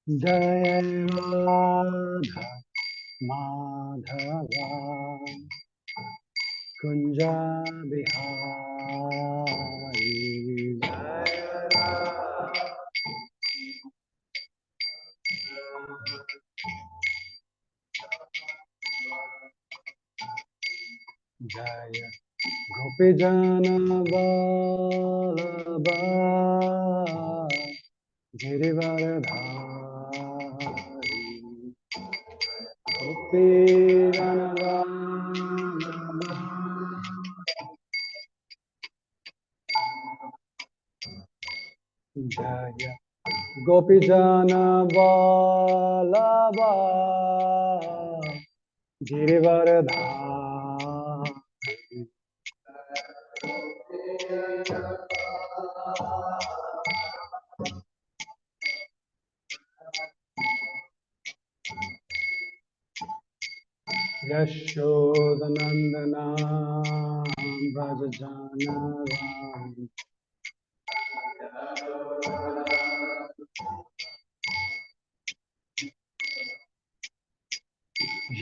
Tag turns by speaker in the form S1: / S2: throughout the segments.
S1: Jaya Radha Madhava Kunja Bihari Jaya Gopijana Vallabha Girivaradhari Gopijana Vallabha Jaya Gopijana Vallabha Girivaradhari Yashodanandana Brajajana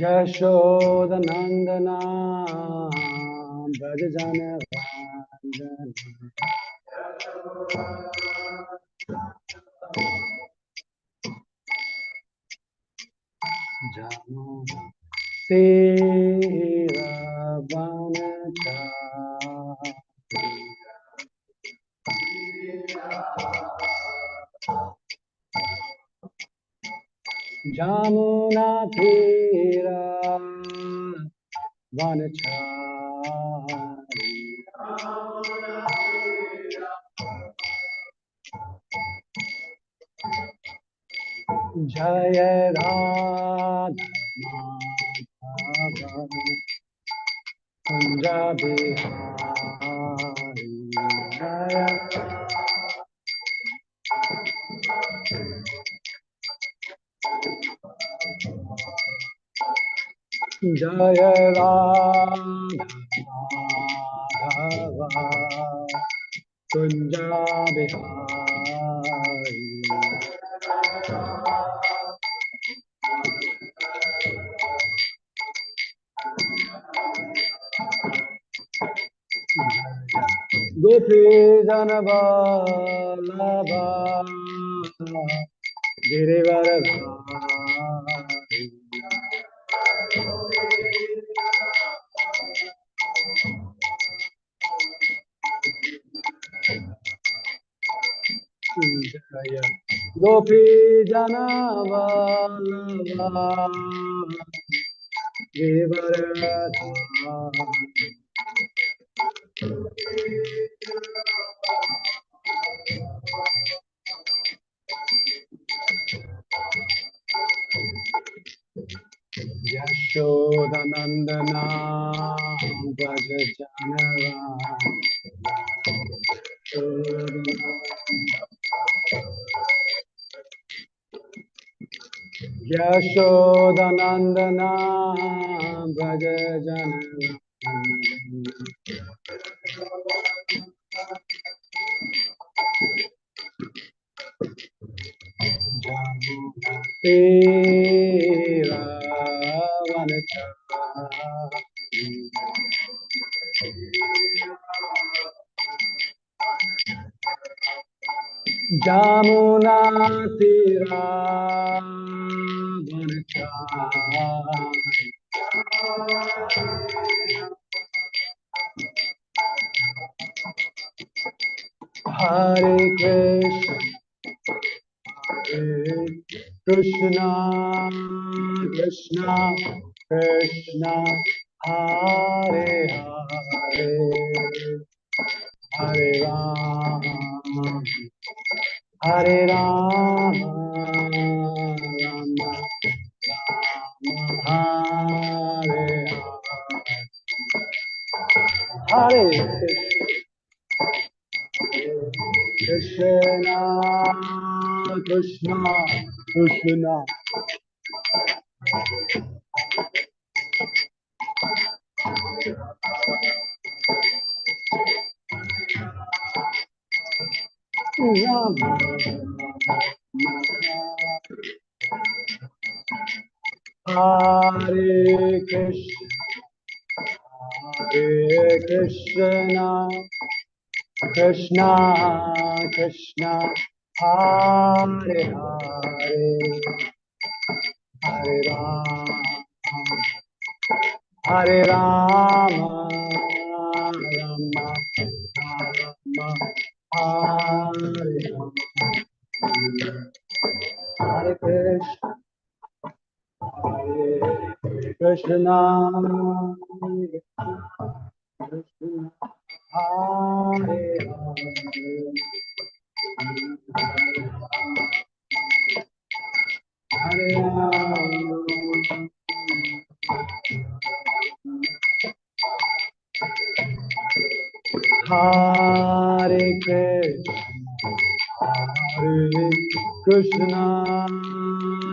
S1: Yashodanandana Brajajana Jano Tera Vanacha Jamuna Tera Vanacha Jaya Radha Madhava Punjabi Hari Jaya Jaya Radha Madhava Punjabi Hari Gopi Janavallabha Girivaradhari Jaya Gopi Janavallabha Girivaradhari Yashodanandana Brajajana Yashodanandana Brajajana Tera Vanacha Jamuna Tera Vanacha Hare Krishna Hare Krishna Krishna Krishna Hare Hare Hare Rama Hare Rama Rama Rama Hare Hare Hare Krishna Krishna Krishna Rama, Hare Krishna, Hare Krishna, Krishna Krishna, Hare Hare, Hare Rama, Hare Rama, Rama Rama, Hare Hare Krishna, Hare Krishna, Krishna Hare Hare, Hare Rama, Hare Krishna, Hare Krishna,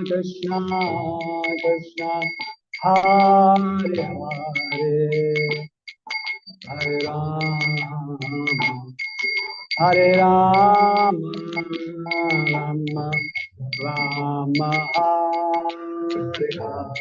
S1: Krishna Krishna, Hare Hare, Hare Rama, Hare Rama, Rama Rama, Hare Hare.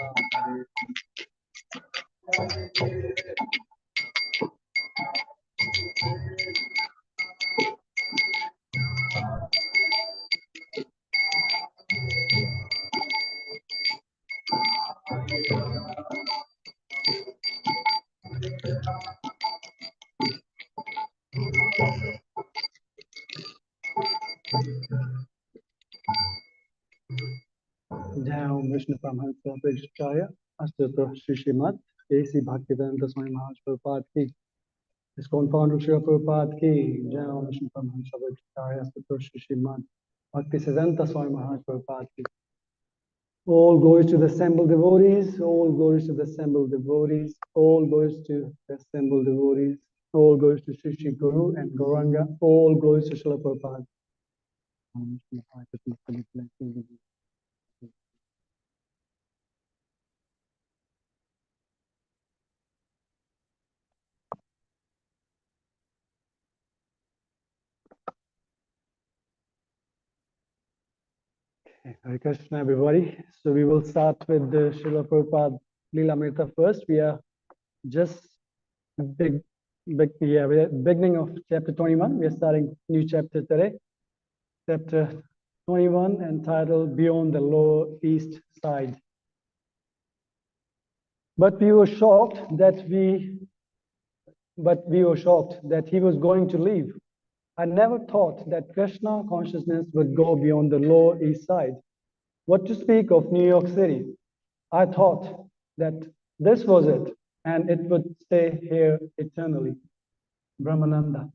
S1: जय ओम Vishnu Paramhans प्रविष्टाय Astuto Shri Shrimad AC Bhaktivedanta Swami Maharaj Prabhupada की ISKCON founder Shri Prabhupada की जय ओम Vishnu Paramhans प्रविष्टाय Astuto Shri Shrimad Bhaktivedanta Swami Maharaj Prabhupada की all glories to the assembled devotees, all glories to the assembled devotees, all glories to the assembled devotees, all glories to Sri Sri Guru and Gauranga, all glories to Srila Prabhupada. Hare Krishna, everybody. So we will start with the Srila Prabhupada Leela Amrita first. We are just we're beginning of chapter 21. We are starting new chapter today. Chapter 21 entitled Beyond the Lower East Side. But we were shocked that he was going to leave. I never thought that Krishna consciousness would go beyond the Lower East Side. What to speak of New York City? I thought that this was it, and it would stay here eternally. Brahmananda.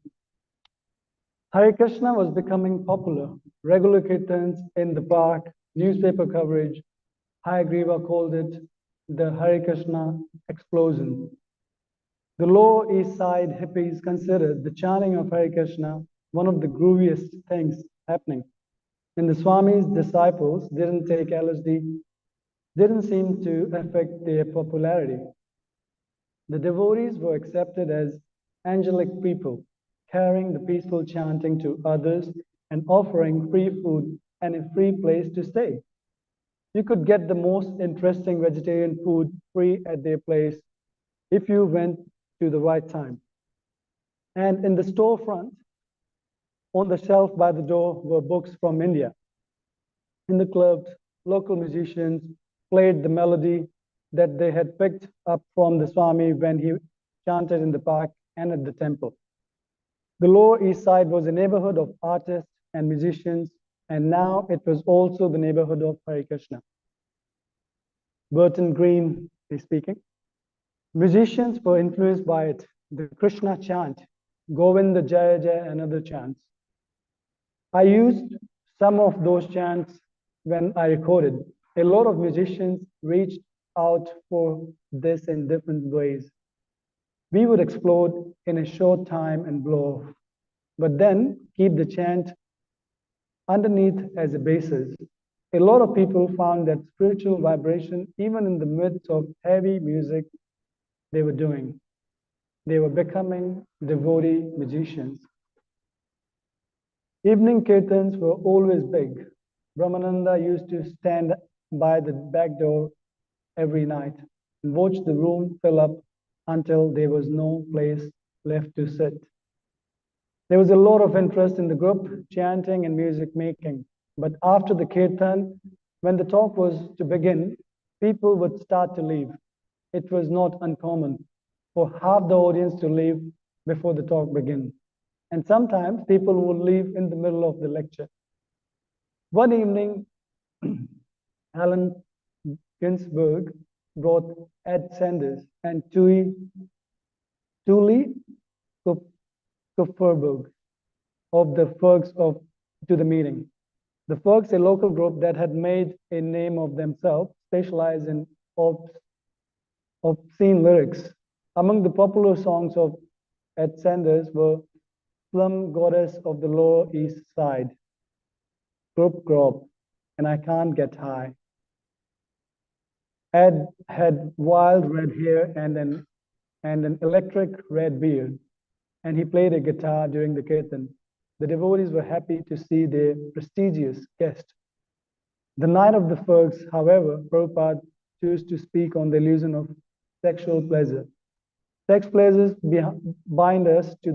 S1: Hare Krishna was becoming popular. Regular kirtans in the park, newspaper coverage. Hayagriva called it the Hare Krishna explosion. The Lower East Side hippies considered the chanting of Hare Krishna one of the grooviest things happening. And the Swami's disciples didn't take LSD, didn't seem to affect their popularity. The devotees were accepted as angelic people, carrying the peaceful chanting to others and offering free food and a free place to stay. You could get the most interesting vegetarian food free at their place if you went to the right time. And in the storefront, on the shelf by the door, were books from India. In the clubs, local musicians played the melody that they had picked up from the Swami when he chanted in the park and at the temple. The Lower East Side was a neighborhood of artists and musicians, and now it was also the neighborhood of Hare Krishna. Burton Green is speaking. Musicians were influenced by it. The Krishna chant, Govinda Jaya Jaya, and other chants. I used some of those chants when I recorded. A lot of musicians reached out for this in different ways. We would explode in a short time and blow off, but then keep the chant underneath as a basis. A lot of people found that spiritual vibration even in the midst of heavy music they were doing. They were becoming devotee musicians. Evening kirtans were always big. Brahmananda used to stand by the back door every night and watch the room fill up until there was no place left to sit. There was a lot of interest in the group, chanting and music making. But after the kirtan, when the talk was to begin, people would start to leave. It was not uncommon for half the audience to leave before the talk began. And sometimes people would leave in the middle of the lecture. One evening, Alan Ginsberg brought Ed Sanders and Tuli Kupferberg of the Fergs to the meeting. The Fergs, a local group that had made a name of themselves, specialized in obscene lyrics. Among the popular songs of Ed Sanders were Slum Goddess of the Lower East Side, Group Grop, and I Can't Get High. Ed had wild red hair and an electric red beard, and he played a guitar during the kirtan. The devotees were happy to see their prestigious guest. The night of the Fergs, however, Prabhupada chose to speak on the illusion of sexual pleasure. Sex pleasures bind us to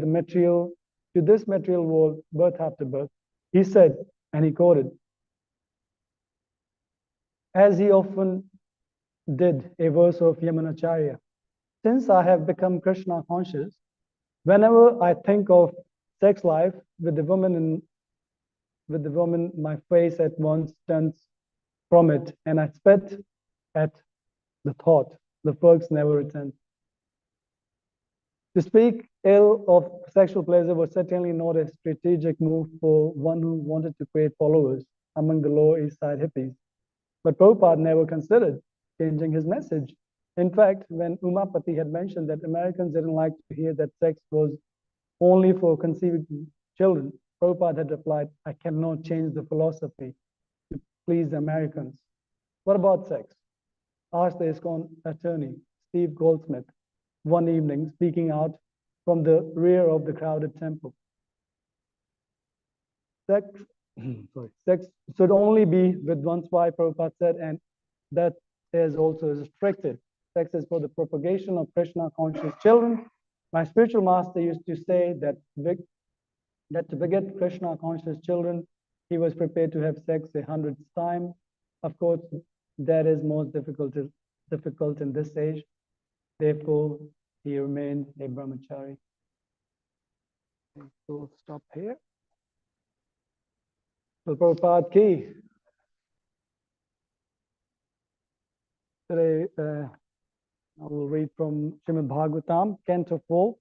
S1: this material world, birth after birth. He said, and he quoted, as he often did, a verse of Yamunacharya. Since I have become Krishna conscious, whenever I think of sex life with the woman, my face at once turns from it, and I spit at the thought. The Fergs never returned. To speak ill of sexual pleasure was certainly not a strategic move for one who wanted to create followers among the Lower East Side hippies. But Prabhupada never considered changing his message. In fact, when Umapati had mentioned that Americans didn't like to hear that sex was only for conceiving children, Prabhupada had replied, I cannot change the philosophy to please the Americans. What about sex? Asked the ISKCON attorney, Steve Goldsmith, one evening, speaking out from the rear of the crowded temple. Sex, sex should only be with one's wife, Prabhupada said, and that is also restricted. Sex is for the propagation of Krishna conscious children. My spiritual master used to say that to beget Krishna conscious children, he was prepared to have sex 100th time. Of course, that is most difficult in this age. Therefore, he remained a brahmachari. So we'll stop here. So Prabhupada ki. Today, I will read from Srimad Bhagavatam, Canto 4,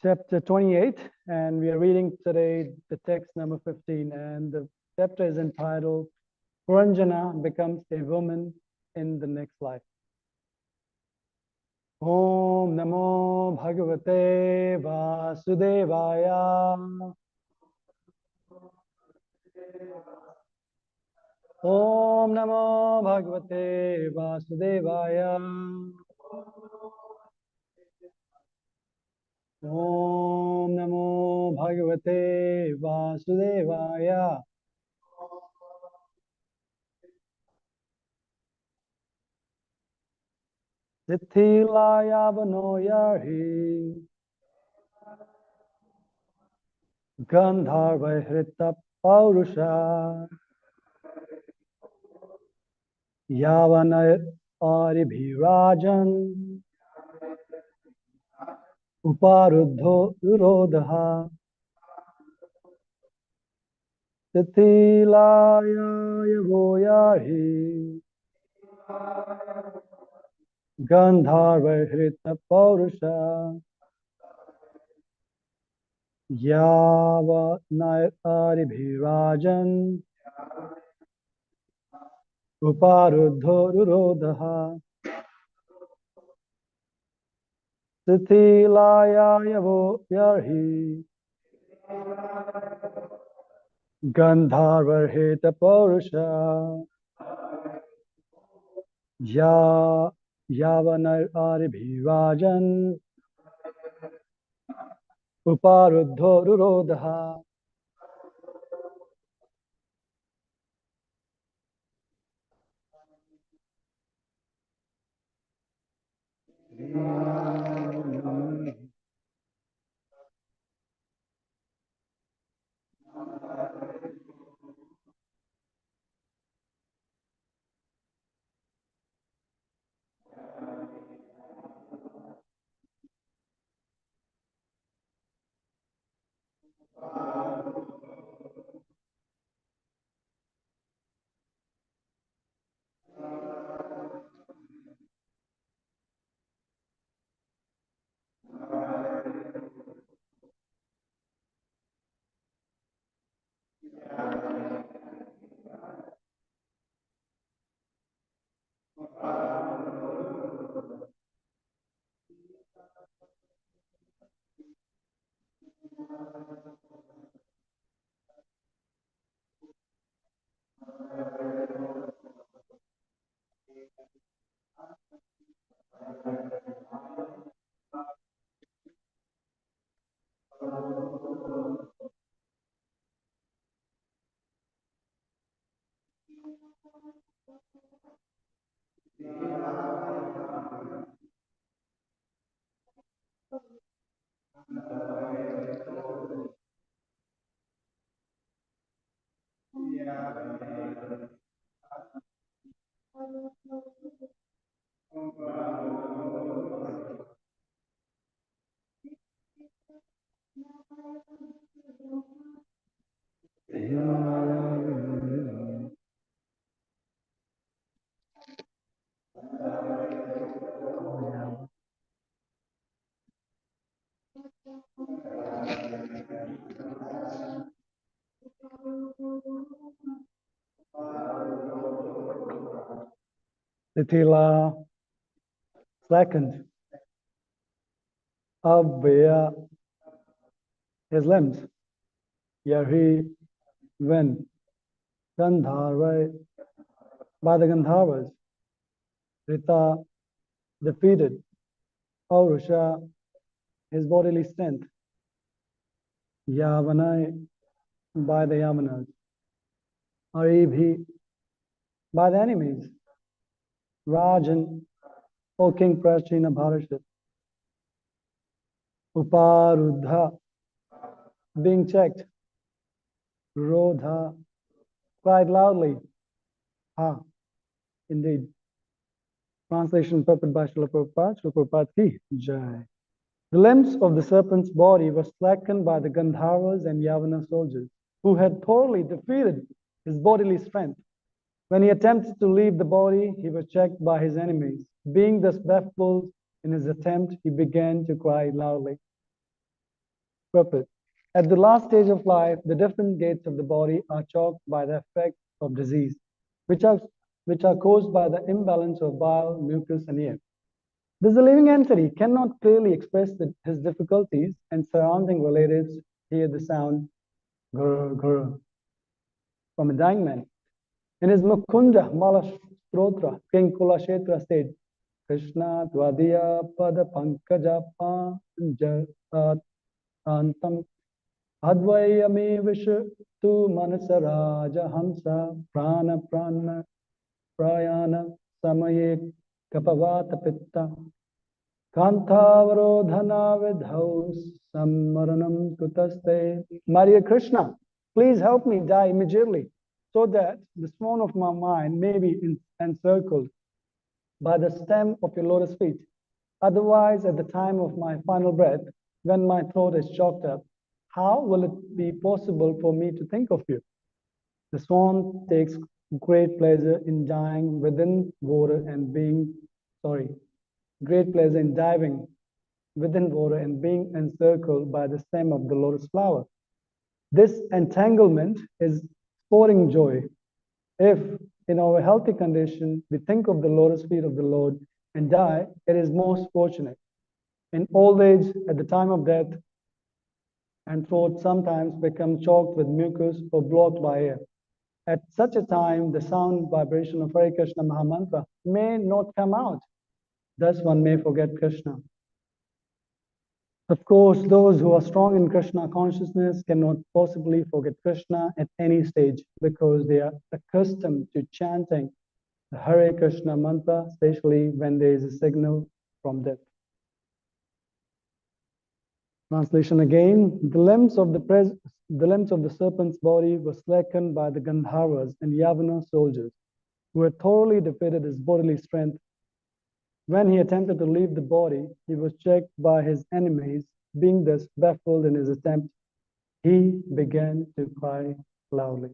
S1: chapter 28, and we are reading today the text number 15, and the chapter is entitled Puranjana becomes a woman in the next life. Om Namo Bhagavate Vasudevaya. Om Namo Bhagavate Vasudevaya. Om Namo Bhagavate Vasudevaya. Sithilaya Vanoyahi Gandharva Hrita Paurusha Yavana Aribhirajan Uparuddho Urodha Sithilaya Yavoyahi Gandharva Hrita Paurusha Yavana Aribhirajan Uparuddho Urodha Sithilaya Yavoyahi Gandharva Hrita Paurusha Yavana Aribhirajan Uparuddho Urodha Titila slackened up via his limbs. Here he went, Gandharva, by the Gandharvas. Rita defeated Paurusha, his bodily strength. Yavanai, by the Yavanas. Aribhi, by the enemies. Rajan, O King Prashina Bharashat. Uparudha, being checked. Rodha, cried loudly. Ha, indeed. Translation purport by Srila Prabhupada. Srila Prabhupada ki jai. The limbs of the serpent's body were slackened by the Gandharvas and Yavana soldiers, who had thoroughly defeated his bodily strength. When he attempted to leave the body, he was checked by his enemies. Being thus baffled in his attempt, he began to cry loudly. Purport. At the last stage of life, the different gates of the body are choked by the effects of disease, which are caused by the imbalance of bile, mucus, and air. Thus, the living entity cannot clearly express his difficulties, and surrounding relatives hear the sound grr, grr, from a dying man. In his Mukunda Mala Strotra, King Kulashetra said, Krishna Dvadiya Pada Pankaja Pantam Advayame Vishu Tu Manasaraja Hamsa Prana Prana Prayana Samaye Kapavata Pitta Kantavarodhana Vidhaus Sammaranam Kutaste. Maria Krishna, please help me die immediately, so that the swan of my mind may be encircled by the stem of your lotus feet. Otherwise, at the time of my final breath, when my throat is choked up, how will it be possible for me to think of you? The swan takes great pleasure in dying within water and great pleasure in diving within water and being encircled by the stem of the lotus flower. This entanglement is sporting joy. If in our healthy condition we think of the lotus feet of the Lord and die, it is most fortunate. In old age, at the time of death, and throat sometimes becomes choked with mucus or blocked by air. At such a time, the sound vibration of Hare Krishna Mahamantra may not come out. Thus, one may forget Krishna. Of course, those who are strong in Krishna consciousness cannot possibly forget Krishna at any stage because they are accustomed to chanting the Hare Krishna mantra, especially when there is a signal from death. Translation again, the limbs of the serpent's body were slackened by the Gandharvas and Yavana soldiers, who had thoroughly defeated his bodily strength. When he attempted to leave the body, he was checked by his enemies, being thus baffled in his attempt. he began to cry loudly.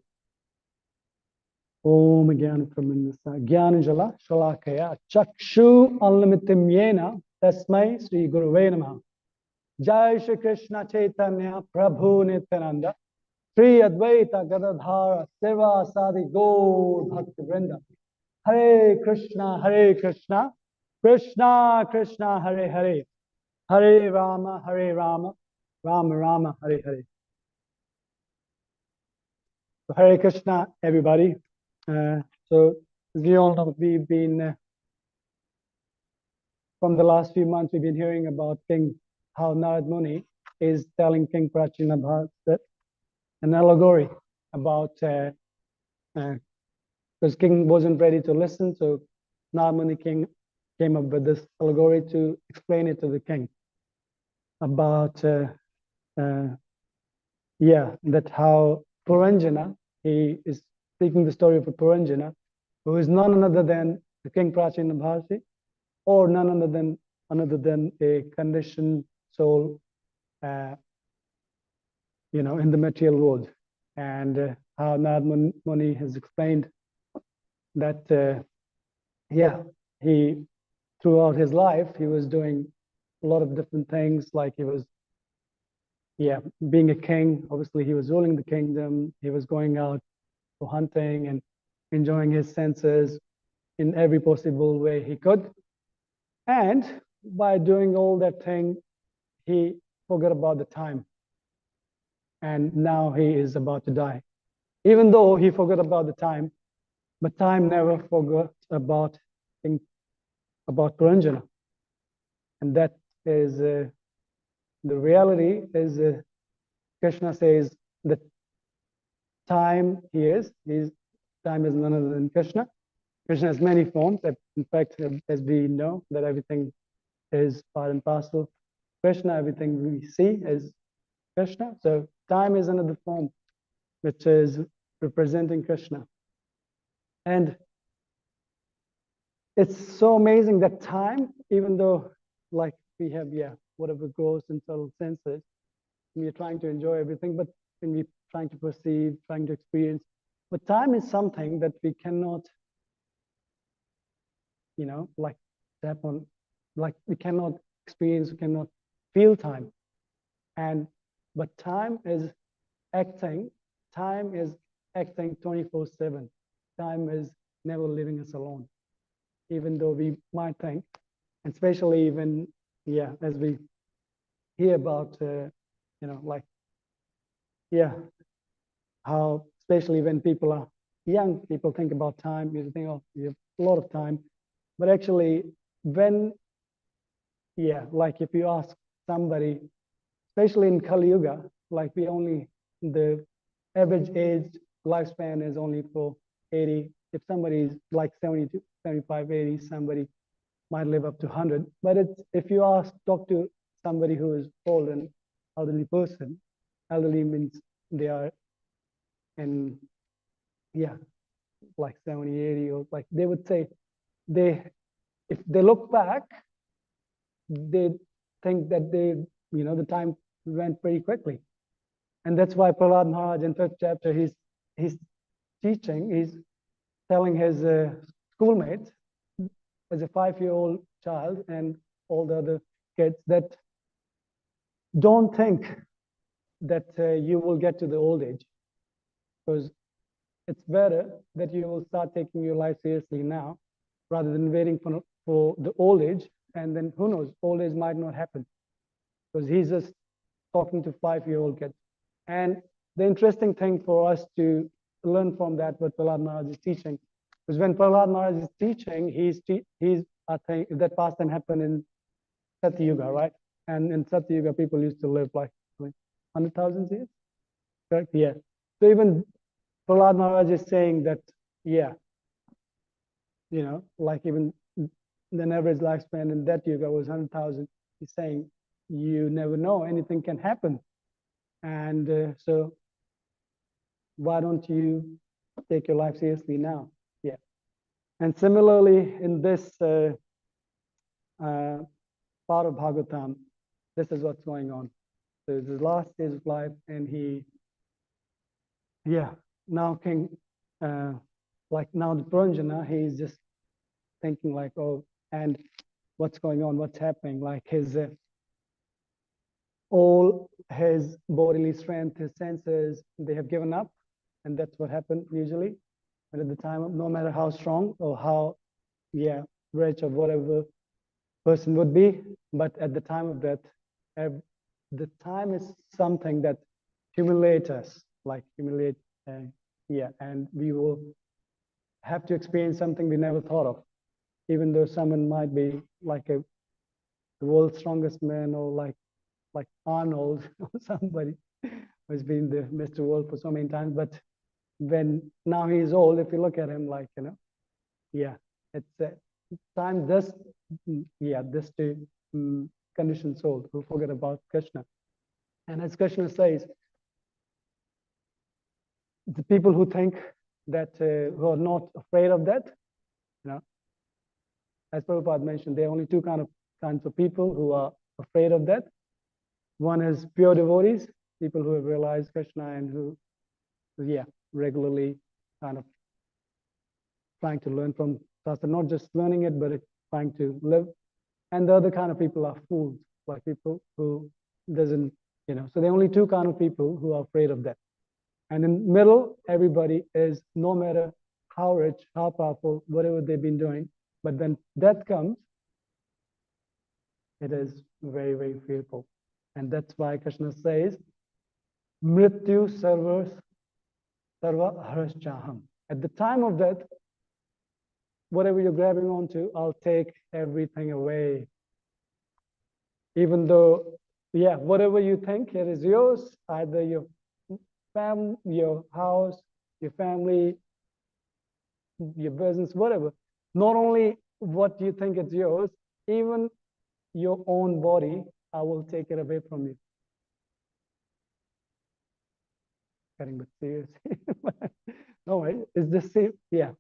S1: Om Gyananjala Shalakaya Chakshu Anlimitam Yena Tasmai Sri Guruve Namaha. Jai Shri Krishna Chaitanya Prabhu Nityananda Sri Advaita Gadadhara Seva Sadi Gaur Bhakti Vrinda. Hare Krishna, Krishna Krishna, Hare Hare, Hare Rama, Rama Rama, Hare Hare. So Hare Krishna, everybody. So as you all know, we've been, from the last few months, we've been hearing about how Narad Muni is telling King Prachinabhat an allegory about, because King wasn't ready to listen, so Narad Muni came up with this allegory to explain it to the king about, that how Puranjana, he is speaking the story of a Puranjana, who is none other than the King Prachinabhasi, or none other than a conditioned soul, in the material world. And how Narad Muni has explained that, he, throughout his life, he was doing a lot of different things, like he was, being a king. Obviously, he was ruling the kingdom. He was going out for hunting and enjoying his senses in every possible way he could. And by doing all that thing, he forgot about the time. And now he is about to die. Even though he forgot about the time, but time never forgot about Puranjana. And that is the reality is Krishna says that time time is none other than Krishna. Krishna has many forms. In fact, as we know, that everything is part and parcel Krishna, everything we see is Krishna. So time is another form which is representing Krishna. And it's so amazing that time, even though like we have, whatever gross and subtle senses, we're trying to enjoy everything, but when we're trying to perceive, trying to experience, but time is something that we cannot, like that one, like we cannot experience, we cannot feel time. But time is acting 24/7. Time is never leaving us alone, even though we might think, and especially when, as we hear about, how, especially when people are young, people think about time, you think, oh, you have a lot of time. But actually, when, like if you ask somebody, especially in Kali Yuga, like the average age lifespan is only for 80. If somebody is like 72, 75, 80, somebody might live up to 100. But if you talk to somebody who is old and elderly person, elderly means they are in, like 70, 80, or like they would say, if they look back, they think that the time went pretty quickly. And that's why Prahlad Maharaj in 5th chapter, he's teaching, he's telling his schoolmates as a 5-year-old child and all the other kids that don't think that you will get to the old age, because it's better that you will start taking your life seriously now rather than waiting for the old age. And then who knows, old age might not happen, because he's just talking to 5-year-old kids. And the interesting thing for us to learn from that, what Prahlad Maharaj is teaching, because when Prahlad Maharaj is teaching, I think that pastime happened in Satya Yuga, right? And in Satya Yuga, people used to live like 100,000 years, correct? Yeah. So even Prahlad Maharaj is saying that, like even the average lifespan in that Yuga was 100,000. He's saying, you never know, anything can happen. And so why don't you take your life seriously now? Yeah. And similarly, in this part of Bhagavatam, this is what's going on. So it's his last stage of life, and he, yeah, now King, like now the Puranjana, he's just thinking like, oh, and what's going on, what's happening, like his all his bodily strength, his senses, they have given up, and that's what happened usually. And at the time, no matter how strong or how, yeah, rich or whatever person would be, but at the time of death, the time is something that humiliates us, like humiliate, yeah, and we will have to experience something we never thought of, even though someone might be like the world's strongest man, or like Arnold or somebody who's been the Mr. World for so many times. But when now he's old, if you look at him, like, yeah, it's time this, yeah, this to conditioned soul who forget about Krishna. And as Krishna says, the people who think that who are not afraid of that, you know, as Prabhupada mentioned, there are only two kinds of people who are afraid of that. One is pure devotees, people who have realized Krishna and who, yeah, regularly kind of trying to learn from Shastra, not just learning it, but trying to live. And the other kind of people are fools, like people who doesn't, so there are only two kind of people who are afraid of that. And in middle, everybody is, no matter how rich, how powerful, whatever they've been doing, but when death comes, it is very, very fearful. And that's why Krishna says, Mrityu sarva haraschaham. At the time of death, whatever you're grabbing onto, I'll take everything away. Even though, yeah, whatever you think it is yours, either your family, your house, your family, your business, whatever. Not only what you think it's yours, even your own body, I will take it away from you. Getting a bit serious. No way, it's the same. Yeah,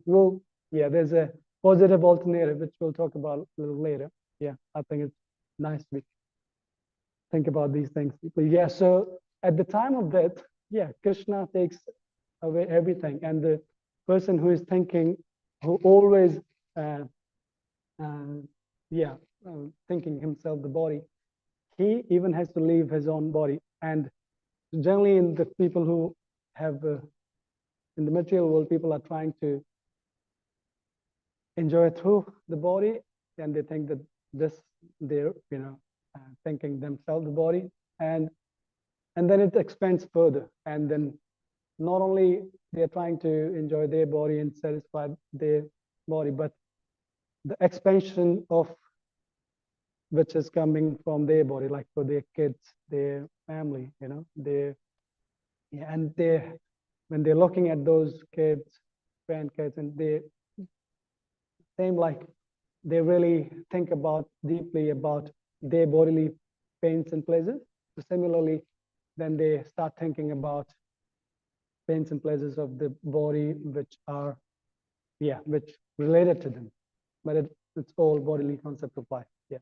S1: yeah, there's a positive alternative, which we'll talk about a little later. Yeah, I think it's nice to think about these things. But yeah, so at the time of death, yeah, Krishna takes away everything. And the person who is thinking, who always, yeah, thinking himself the body, he even has to leave his own body. And generally in the people who have, in the material world, people are trying to enjoy through the body, and they think that this, they're, thinking themselves the body. And then it expands further. And then not only they're trying to enjoy their body and satisfy their body, but the expansion of which is coming from their body, like for their kids, their family, their, yeah, and they, when they're looking at those kids, grandkids, and they same like they really think about deeply about their bodily pains and pleasures. So similarly, then they start thinking about pains and pleasures of the body, which are, yeah, which related to them, but it's all bodily concept of life. Yeah.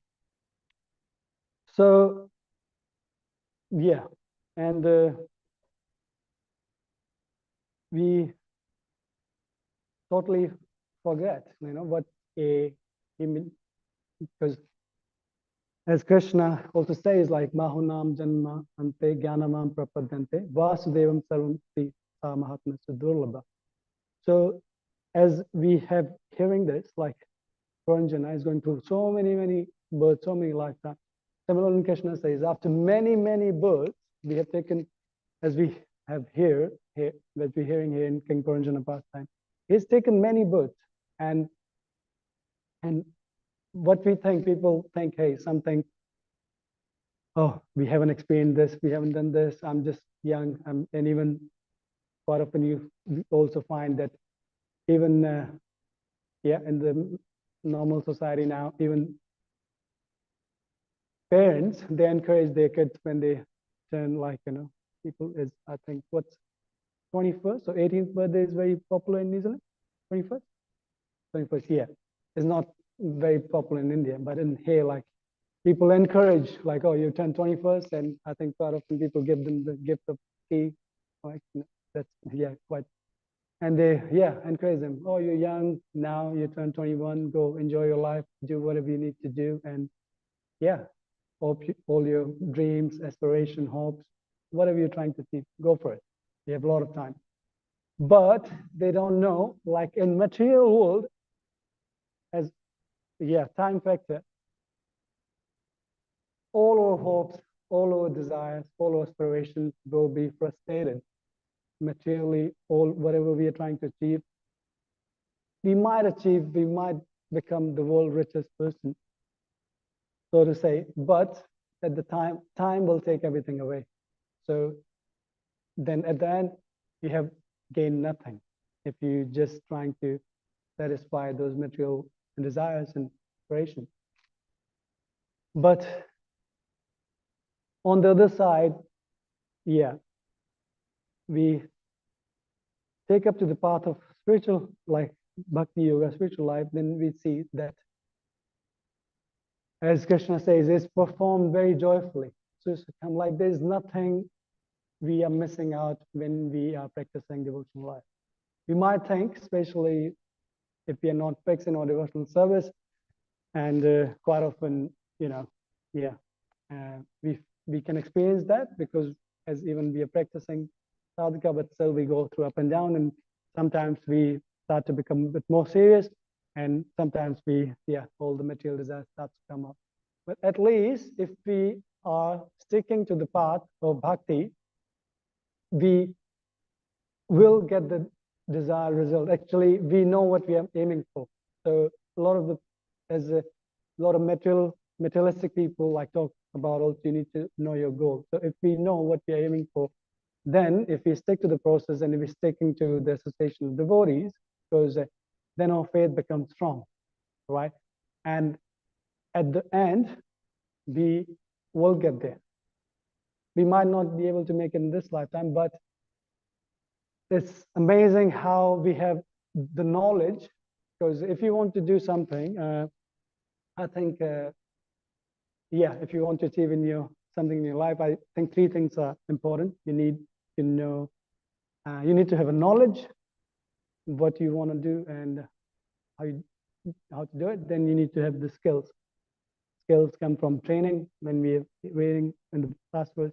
S1: So, yeah, and we totally forget, what a human, because as Krishna also says, like Mahunam Janma Ante Jnanamam Prapadante Vasudevam Sarvamti Mahatma Sudurlabha. So as we have hearing this, like Puranjana is going through so many births, so many lifetimes. Similarly, Krishna says, after many births, we have taken, as we have here that we're hearing here in King Puranjana pastime, he's taken many births. And what we think, people think, hey, something, oh, we haven't experienced this, we haven't done this, I'm just young. And even quite often you also find that even, yeah, in the normal society now, even parents, they encourage their kids when they turn, like, people is, I think, what's 21st or 18th birthday is very popular in New Zealand? 21st, yeah. It's not very popular in India, but in here, like People encourage, like, oh, you turn 21st, and I think quite often people give them the gift of key. Like, that's, yeah, quite. And they, yeah, encourage them. Oh, you're young now, you turn 21, go enjoy your life, do whatever you need to do. And yeah, all your dreams, aspiration, hopes, whatever you're trying to achieve, go for it. You have a lot of time. But they don't know, like in material world, as, yeah, time factor, all our hopes, all our desires, all our aspirations will be frustrated materially. All whatever we are trying to achieve, we might become the world richest person, so to say, but at the time will take everything away. So then at the end, you have gained nothing if you just trying to satisfy those material desires and aspirations. But on the other side, yeah, we take up to the path of spiritual, like bhakti yoga, spiritual life, then we see that, as Krishna says, it's performed very joyfully. So it's kind of like there's nothing we are missing out when we are practicing devotional life. We might think, especially if we are not fixing our devotional service, and quite often, you know, yeah, we can experience that because as even we are practicing sadhaka, but still we go through up and down, and sometimes we start to become a bit more serious, and sometimes we, yeah, all the material desires start to come up. But at least if we are sticking to the path of bhakti, we will get the desired result. Actually, we know what we are aiming for. So a lot of the, as a lot of materialistic people like talk about, also you need to know your goal. So if we know what we are aiming for, then if we stick to the process and if we're sticking to the association of devotees, because then our faith becomes strong, right? And at the end, we will get there. We might not be able to make it in this lifetime, but it's amazing how we have the knowledge. Because if you want to do something, I think, yeah, if you want to achieve in your something in your life, I think three things are important. You need to know, you need to have a knowledge of what you want to do and how to do it. Then you need to have the skills. Skills come from training when we are reading in the past verse,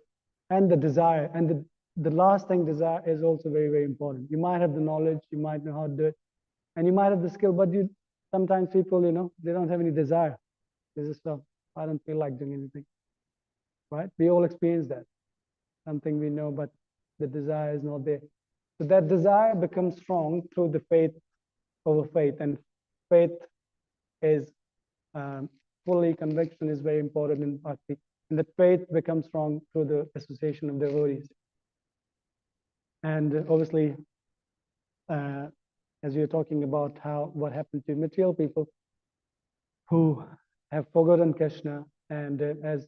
S1: and the desire. And the last thing, desire, is also very, very important. You might have the knowledge, you might know how to do it, and you might have the skill, but you sometimes people, you know, they don't have any desire. They just, oh, I don't feel like doing anything, right? We all experience that. Something we know, but the desire is not there. So that desire becomes strong through the faith over faith, and faith is fully conviction is very important in bhakti, and the faith becomes strong through the association of devotees. And obviously, as we are talking about how what happened to material people who have forgotten Krishna, and as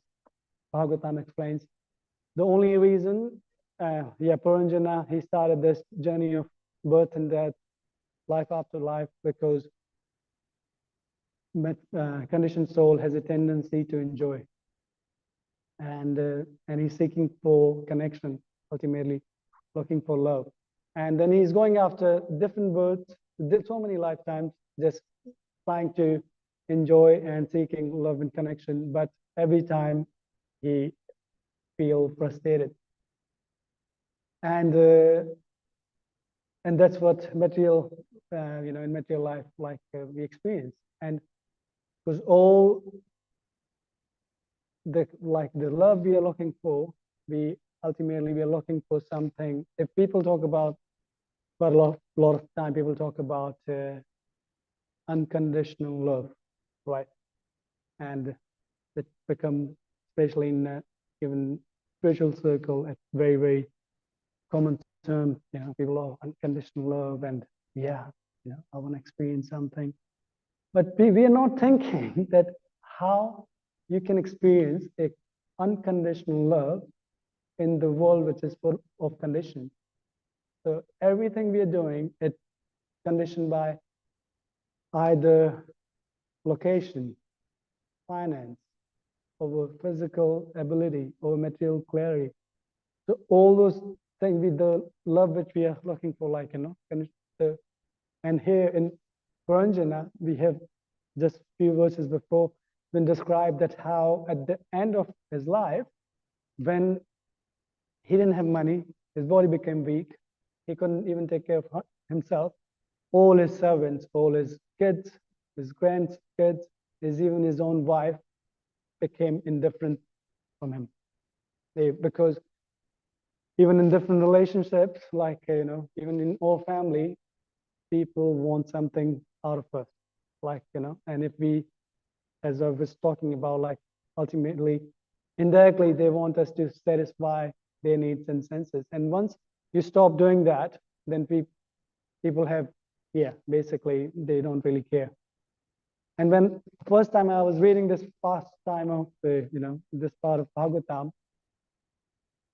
S1: Bhagavatam explains, the only reason, yeah, Puranjana, he started this journey of birth and death, life after life, because conditioned soul has a tendency to enjoy, and he's seeking for connection, ultimately looking for love, and then he's going after different births, so many lifetimes, just trying to enjoy and seeking love and connection, but every time he feels frustrated, and and that's what material, you know, in material life, like we experience, and because all the like the love we are looking for, we ultimately we are looking for something. If people talk about, but a lot of time people talk about unconditional love, right? And it becomes, especially in even spiritual circle, a very, very common term. You know, people love unconditional love, and yeah, you know, I want to experience something. But we are not thinking that how you can experience a unconditional love in the world which is full of conditions. So everything we are doing, it's conditioned by either location, finance, over physical ability, over material clarity. So all those things with the love which we are looking for, like, and here in Puranjana, we have just few verses before been described that how at the end of his life, when he didn't have money, his body became weak, he couldn't even take care of himself. All his servants, all his kids, his grandkids, even his own wife became indifferent from him. Because even in different relationships, like, even in our family, people want something out of us. Like, and if we, as I was talking about, like, ultimately, indirectly, they want us to satisfy their needs and senses. And once you stop doing that, then people have, basically, they don't really care. And when first time I was reading this past time of this part of Bhagavatam,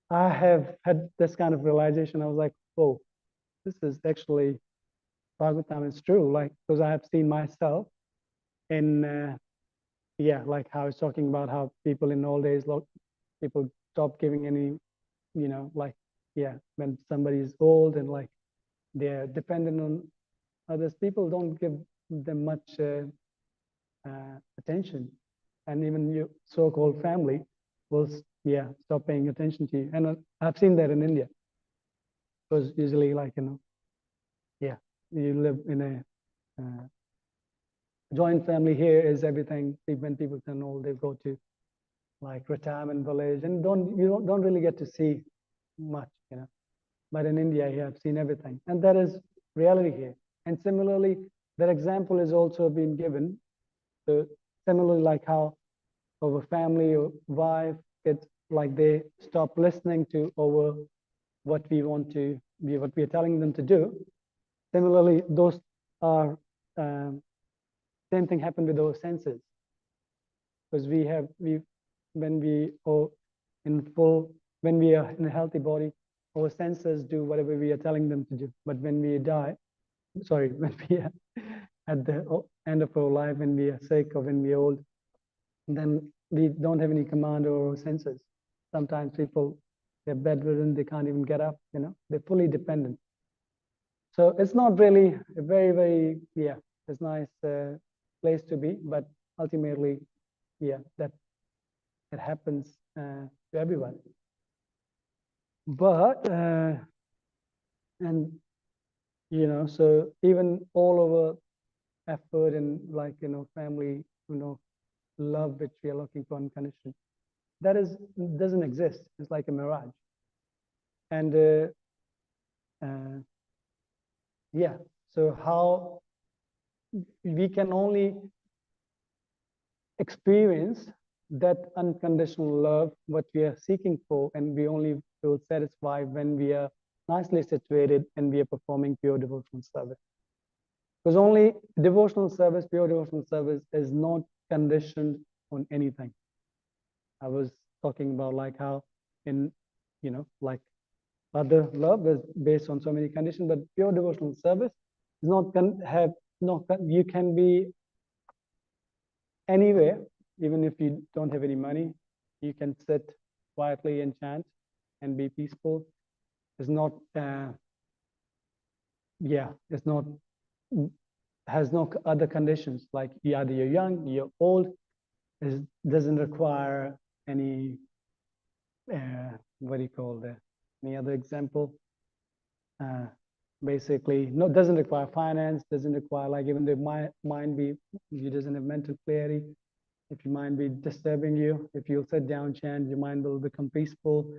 S1: I have had this kind of realization. I was like, oh, this is actually Bhagavatam is true. Like, because I have seen myself in, like how I was talking about how people in old days, people stop giving any, like, when somebody is old and like they're dependent on others, people don't give them much attention. And even your so-called family will, stop paying attention to you. And I've seen that in India. Because usually, like, you live in a joint family. Here is everything. When people turn old, they go to like retirement village and you don't really get to see much, But in India, here I've seen everything, and that is reality here. And similarly, that example is also being given. So similarly, like how over family or wife, it's like they stop listening to over what we want to be, what we are telling them to do. Similarly, those are same thing happened with our senses, because when we are in full, when we are in a healthy body, our senses do whatever we are telling them to do. But when we die, when we are at the end of our life, when we are sick or when we are old, then we don't have any command over our senses. Sometimes people, they're bedridden, they can't even get up, they're fully dependent. So it's not really a very, very, it's nice place to be, but ultimately, that it happens to everyone. But, and, so even all over effort and like, family, love, which we are looking for unconditional, doesn't exist. It's like a mirage. And so how we can only experience that unconditional love, what we are seeking for, and we only feel satisfied when we are nicely situated and we are performing pure devotional service. Because only devotional service, pure devotional service, is not conditioned on anything. I was talking about like how in, like other love is based on so many conditions, but pure devotional service is not you can be anywhere, even if you don't have any money. You can sit quietly and chant and be peaceful. It's not, it's not, has no other conditions. Like either you're young, you're old. It doesn't require any, what do you call that? Any other example? Basically, no, doesn't require finance, doesn't require like even the mind be, you doesn't have mental clarity. If your mind be disturbing you, if you'll sit down, chant, your mind will become peaceful.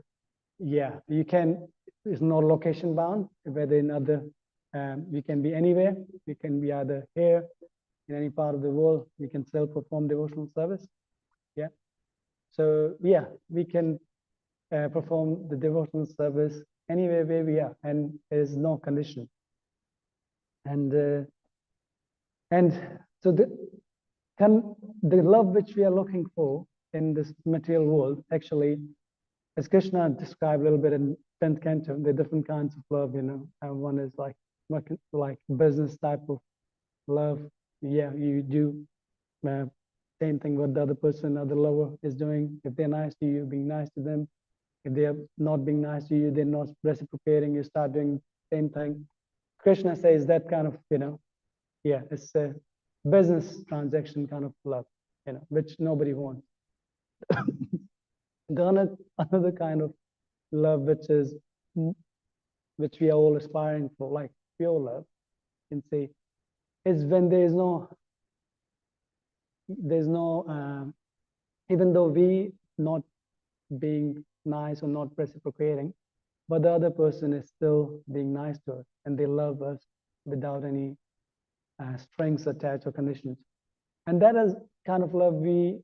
S1: Yeah, you can, it's not location bound, whether in other, you can be anywhere. You can be either here, in any part of the world, you can still perform devotional service. Yeah. So yeah, we can perform the devotional service anywhere where we are, and there's no condition. And so the love which we are looking for in this material world, actually, as Krishna described a little bit in 10th canto, the different kinds of love, one is like business type of love. Yeah, you do same thing what the other person, other lover is doing. If they're nice to you, being nice to them. If they're not being nice to you, they're not reciprocating, you start doing the same thing. Krishna says that kind of, yeah, it's a business transaction kind of love, which nobody wants. Another kind of love, which we are all aspiring for, like pure love, you can say, is when even though we not being nice or not reciprocating, but the other person is still being nice to us and they love us without any strings attached or conditions. And that is kind of love we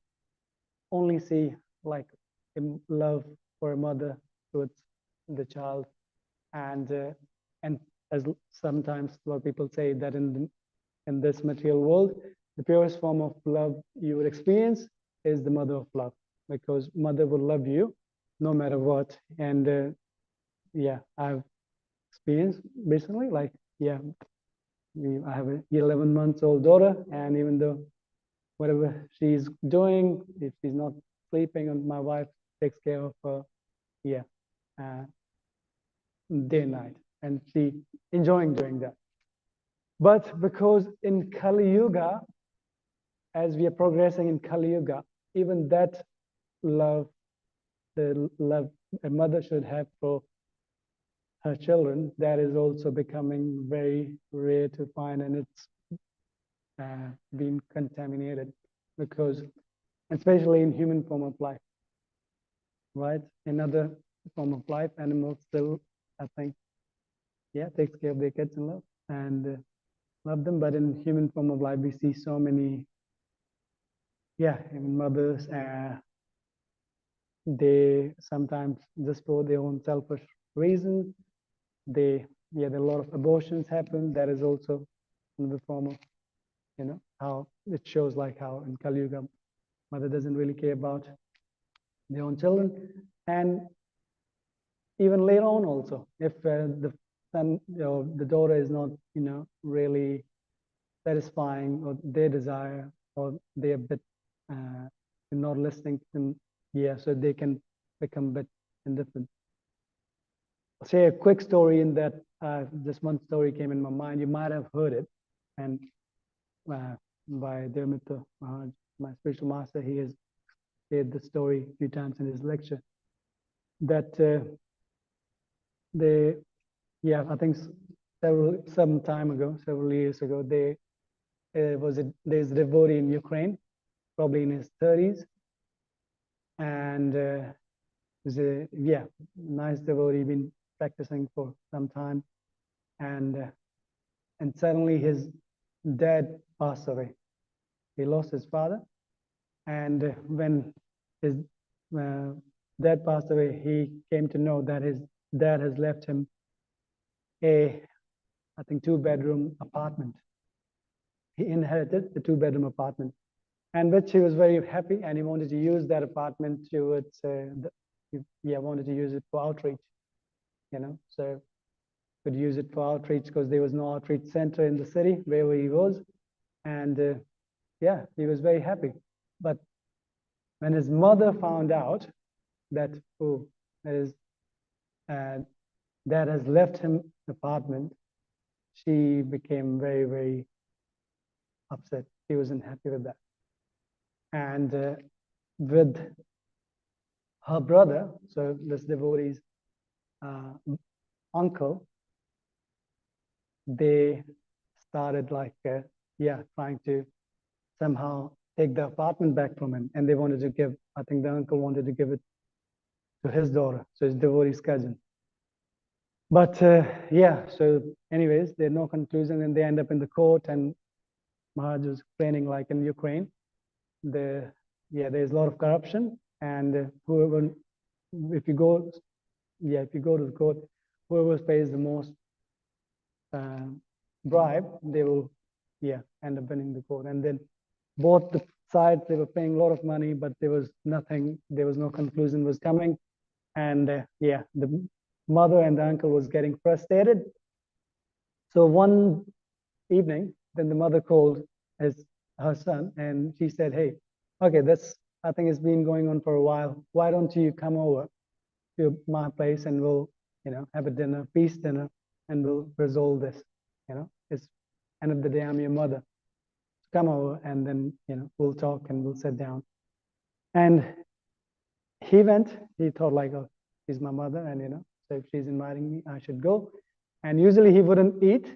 S1: only see like in love for a mother towards the child. And as sometimes a lot of people say that in this material world, the purest form of love you would experience is the mother of love, because mother will love you no matter what. And yeah, I've experienced recently, like, yeah, I have an 11 months old daughter, and even though whatever she's doing, if she's not sleeping, and my wife takes care of her, yeah, uh, day and night, and she enjoying doing that. But because in Kali Yuga, as we are progressing in Kali Yuga, even that love, the love a mother should have for her children, that is also becoming very rare to find, and it's been contaminated, because especially in human form of life, right? In other form of life, animals still, I think, yeah, takes care of their kids and love them. But in human form of life, we see so many, yeah, even mothers, they sometimes just for their own selfish reasons, there are a lot of abortions happen. That is also another form of, how it shows like how in Kali Yuga, mother doesn't really care about their own children. And even later on also, if the son, the daughter is not, really satisfying or their desire, or they're a bit not listening to them, yeah, so they can become a bit indifferent. I'll say a quick story in that just one story came in my mind. You might have heard it, and by Devamitra Maharaj, my spiritual master, he has shared the story a few times in his lecture. That I think some time ago, several years ago, there's a devotee in Ukraine, probably in his 30s, and there's a nice devotee, been practicing for some time, and suddenly his dad passed away. He lost his father, and when his dad passed away, he came to know that his dad has left him I think 2-bedroom apartment. He inherited the 2-bedroom apartment, and which he was very happy, and he wanted to use that apartment towards wanted to use it for outreach, so could use it for outreach because there was no outreach center in the city where he was, and he was very happy. But when his mother found out that his dad has left him the apartment, she became very, very upset. She wasn't happy with that. And with her brother, so this devotee's uncle, they started trying to somehow take the apartment back from him. And they wanted to give, I think the uncle wanted to give it to his daughter, so his devotee's cousin. But so anyways, there's no conclusion, and they end up in the court, and Maharaj was explaining, like in Ukraine, there's a lot of corruption, and whoever, if you go to the court, whoever pays the most bribe, they will end up winning the court. And then both the sides, they were paying a lot of money, but there was no conclusion was coming. And the mother and the uncle was getting frustrated. So one evening, then the mother called her son, and she said, "Hey, okay, this, I think it's been going on for a while. Why don't you come over to my place and we'll, have a dinner, peace dinner, and we'll resolve this. It's end of the day, I'm your mother. Come over and then, we'll talk and we'll sit down. And he went, he thought like, oh, she's my mother, and so if she's inviting me, I should go. And usually he wouldn't eat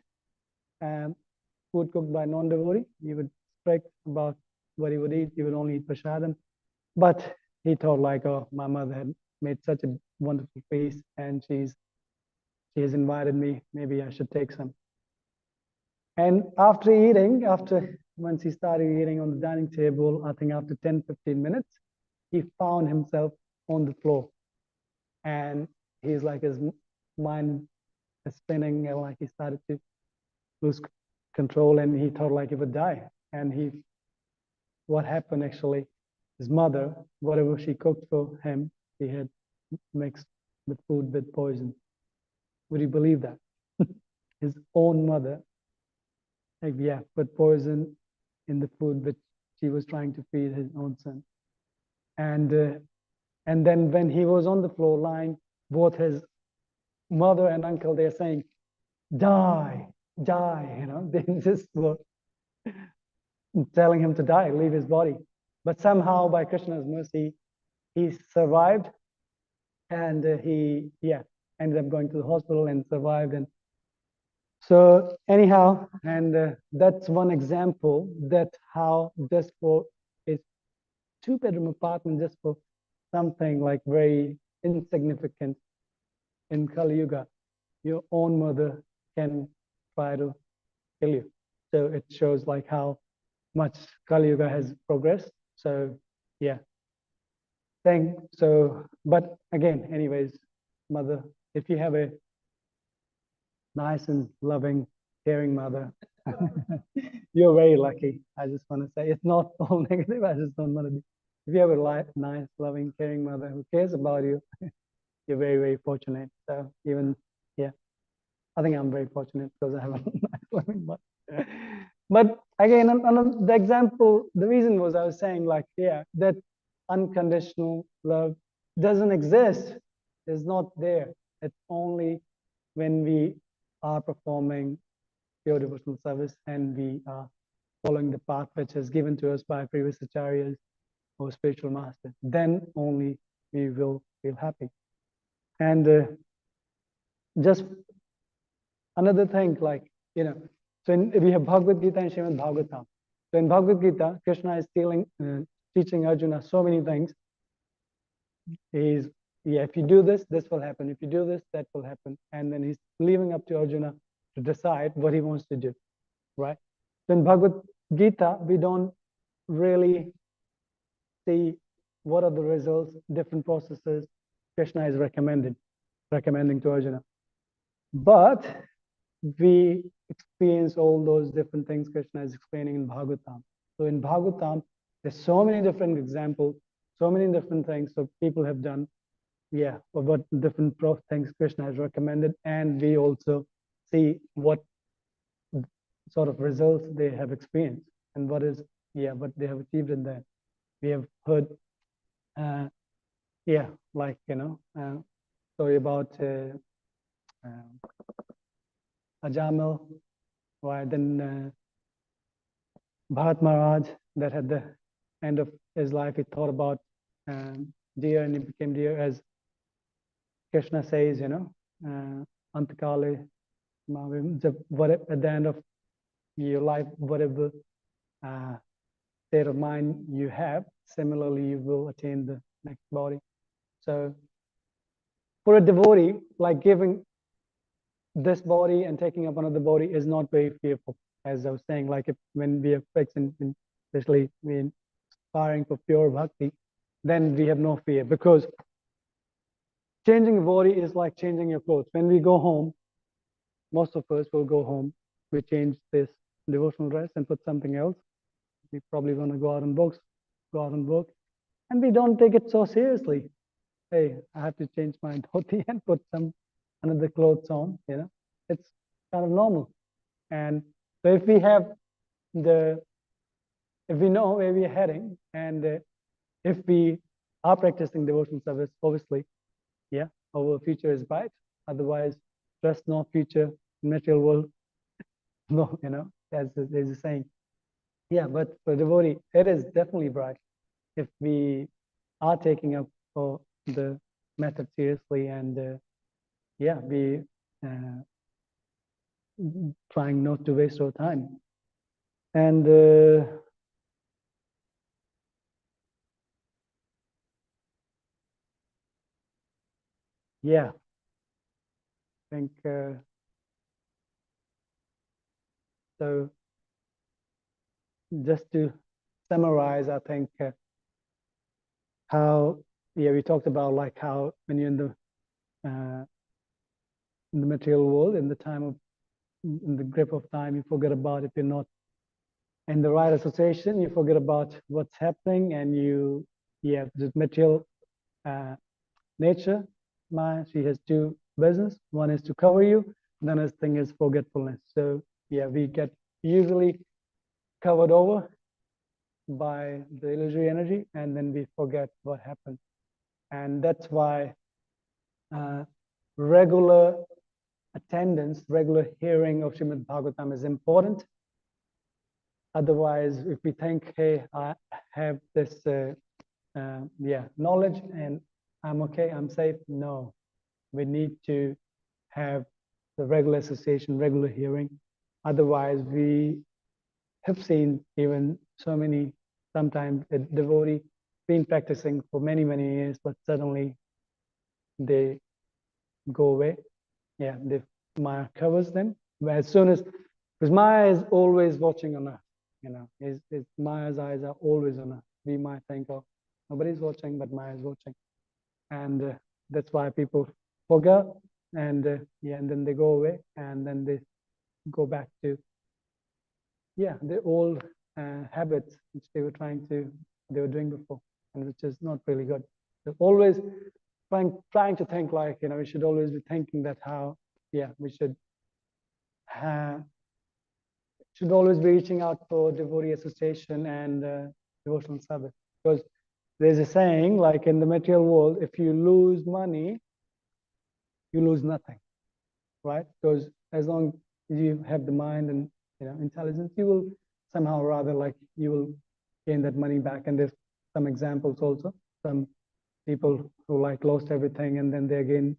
S1: food cooked by non-devotee. He would strict about what he would eat. He would only eat prasadam. But he thought like, oh, my mother had made such a wonderful feast, and she has invited me. Maybe I should take some. And after eating, once he started eating on the dining table, I think after 10, 15 minutes, he found himself on the floor. And he's like, his mind is spinning, and like he started to lose control, and he thought like he would die. And what happened actually, his mother, whatever she cooked for him, he had mixed the food with poison. Would you believe that? His own mother, like, yeah, put poison in the food which she was trying to feed his own son. And then when he was on the floor lying, both his mother and uncle, they're saying, die, die, they just were telling him to die, leave his body. But somehow by Krishna's mercy, he survived, and he ended up going to the hospital and survived. And so anyhow, and that's one example that how just for a two-bedroom apartment, just for something like very insignificant in Kali Yuga, your own mother can try to kill you. So it shows like how much Kali Yuga has progressed. So yeah, but again, anyways, mother, if you have a nice and loving, caring mother, you're very lucky. I just want to say it's not all negative. I just don't want to be. If you have a nice, loving, caring mother who cares about you, you're very, very fortunate. So even, yeah, I think I'm very fortunate because I have a nice, loving mother. But again, the example, the reason was I was saying like, yeah, that unconditional love doesn't exist. It's not there. It's only when we are performing pure devotional service and we are following the path which is given to us by previous acharyas or spiritual masters, then only we will feel happy. And just another thing, like, so we have Bhagavad Gita and Srimad Bhagavatam. So in Bhagavad Gita, Krishna is teaching Arjuna so many things. If you do this, this will happen. If you do this, that will happen. And then he's leaving up to Arjuna to decide what he wants to do, right? So in Bhagavad Gita, we don't really see what are the results, different processes Krishna is recommending to Arjuna. But we experience all those different things Krishna is explaining in Bhagavatam. So in Bhagavatam, there's so many different examples, so many different things that people have done, what different things Krishna has recommended, and we also see what sort of results they have experienced and what they have achieved in that. We have heard, story about Ajamil, right? Then Bharat Maharaj, that at the end of his life, he thought about deer, and he became deer, as Krishna says, Antakale, at the end of your life, whatever state of mind you have, similarly, you will attain the next body. So for a devotee, like giving this body and taking up another body is not very fearful. As I was saying, like when we are fixing, especially when aspiring for pure bhakti, then we have no fear, because changing a body is like changing your clothes. When we go home, most of us will go home, we change this devotional dress and put something else. We probably want to go out and work, and we don't take it so seriously. Hey, I have to change my dhoti and put some another clothes on, it's kind of normal. And so if we have the if we know where we're heading, and if we are practicing devotional service, obviously, yeah, our future is bright. Otherwise, trust no future in material world. No, as there's a saying. Yeah, but for devotee, it is definitely bright if we are taking up for the method seriously, and yeah, we uh, trying not to waste our time. And yeah, I think so. Just to summarize, I think how, yeah, we talked about like how when you're in the material world, in the time of in the grip of time, you forget about, if you're not in the right association, you forget about what's happening, and you, yeah, the material uh, nature, she has two business. One is to cover you, then his thing is forgetfulness. So yeah, we get usually covered over by the illusory energy, and then we forget what happened. And that's why regular attendance, regular hearing of Srimad Bhagavatam is important. Otherwise, if we think, hey, I have this yeah, knowledge and I'm okay, I'm safe. No, we need to have the regular association, regular hearing. Otherwise, we have seen even so many, sometimes a devotee been practicing for many, many years, but suddenly they go away. Yeah, the Maya covers them. But as soon as, because Maya is always watching on us, Maya's eyes are always on us. We might think, oh, nobody's watching, but Maya is watching. And that's why people forget, and yeah, and then they go away, and then they go back to, yeah, the old habits which they were doing before, and which is not really good. They're always trying to think like, we should always be thinking that how, yeah, we should always be reaching out for devotee association and devotional service. Because there's a saying, like in the material world, if you lose money, you lose nothing, right? Because as long as you have the mind and intelligence, you will somehow or rather, like, you will gain that money back. And there's some examples also, some people who like lost everything and then they again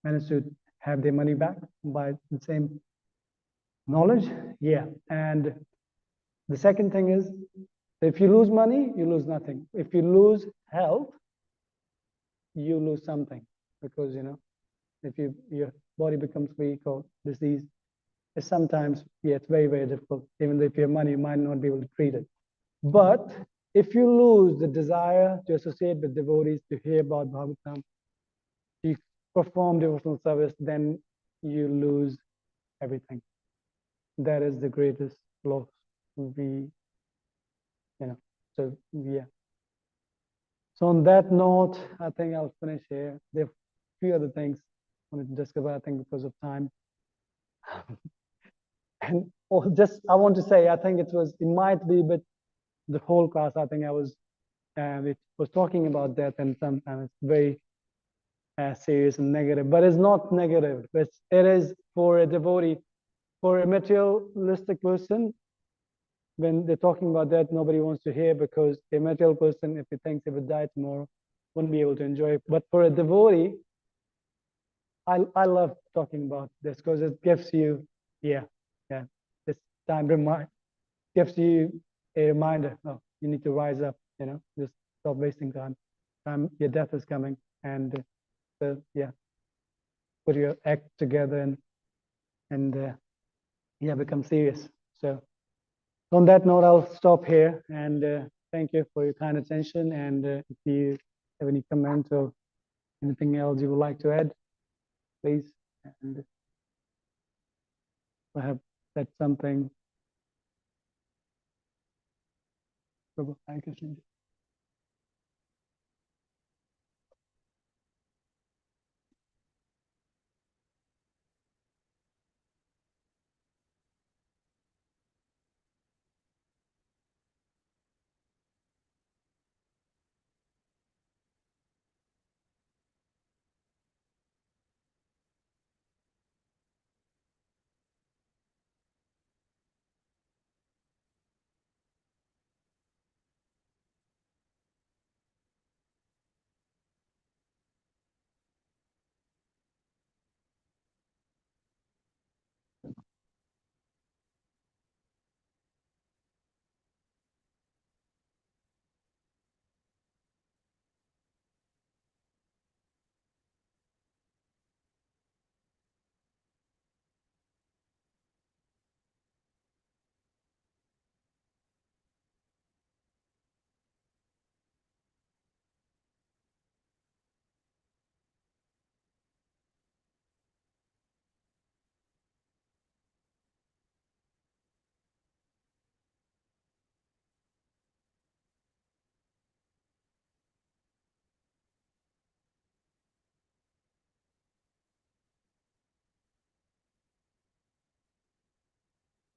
S1: managed to have their money back by the same knowledge. Yeah. And the second thing is, if you lose money, you lose nothing. If you lose health, you lose something, because if your body becomes weak or diseased, it's sometimes, yeah, it's very, very difficult. Even if you have money, you might not be able to treat it. But if you lose the desire to associate with devotees, to hear about Bhagavatam, to perform devotional service, then you lose everything. That is the greatest loss. We, so yeah. So on that note, I think I'll finish here. There are a few other things I wanted to discuss, I think because of time. And just, I want to say, I think it might be, but the whole class, I think it was talking about death, and sometimes it's very serious and negative, but it's not negative. It is for a devotee, for a materialistic person. When they're talking about that, nobody wants to hear, because a material person, if he thinks he would die tomorrow, wouldn't be able to enjoy it. But for a devotee, I love talking about this, because it gives you, yeah, this time gives you a reminder. Oh, you need to rise up. Just stop wasting time. Your death is coming, and yeah, put your act together and yeah, become serious. So on that note, I'll stop here, and thank you for your kind attention. And if you have any comment or anything else you would like to add, please. And perhaps that's something. Thank you.